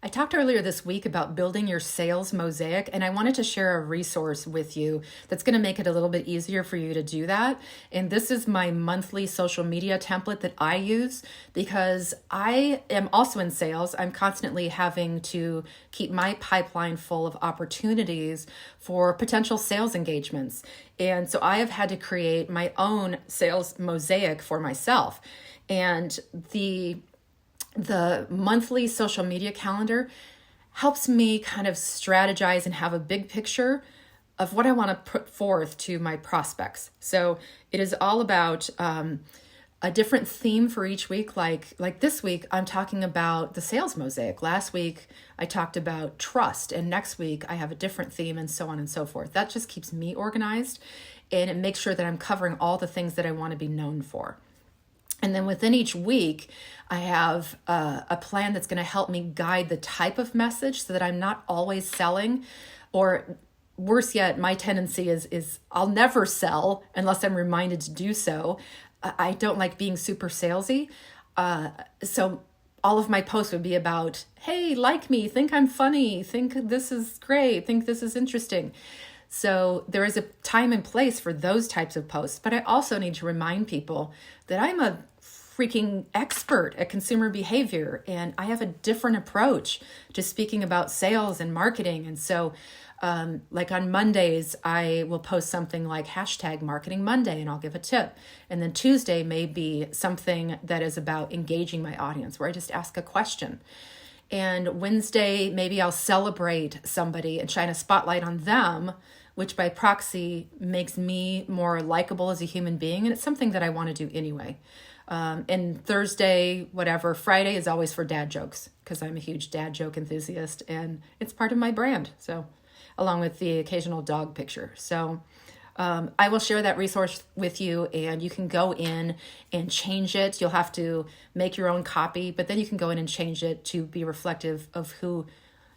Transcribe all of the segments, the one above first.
I talked earlier this week about building your sales mosaic, and I wanted to share a resource with you that's going to make it a little bit easier for you to do that. And this is my monthly social media template that I use because I am also in sales. I'm constantly having to keep my pipeline full of opportunities for potential sales engagements. And so I have had to create my own sales mosaic for myself. And the monthly social media calendar helps me kind of strategize and have a big picture of what I want to put forth to my prospects. So it is all about a different theme for each week. Like this week, I'm talking about the sales mosaic. Last week, I talked about trust, and next week I have a different theme, and so on and so forth. That just keeps me organized, and it makes sure that I'm covering all the things that I want to be known for. And then within each week, I have a plan that's going to help me guide the type of message so that I'm not always selling, or worse yet, my tendency is I'll never sell unless I'm reminded to do so. I don't like being super salesy. So all of my posts would be about, hey, like me, think I'm funny, think this is great, think this is interesting. So there is a time and place for those types of posts, but I also need to remind people that I'm a freaking expert at consumer behavior, and I have a different approach to speaking about sales and marketing. And so like on Mondays, I will post something like #MarketingMonday, and I'll give a tip. And then Tuesday may be something that is about engaging my audience, where I just ask a question. And Wednesday, maybe I'll celebrate somebody and shine a spotlight on them, which by proxy makes me more likable as a human being. And it's something that I want to do anyway. And Thursday, whatever, Friday is always for dad jokes because I'm a huge dad joke enthusiast and it's part of my brand. So along with the occasional dog picture. So I will share that resource with you, and you can go in and change it. You'll have to make your own copy, but then you can go in and change it to be reflective of who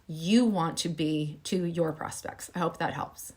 you want to be to your prospects. I hope that helps.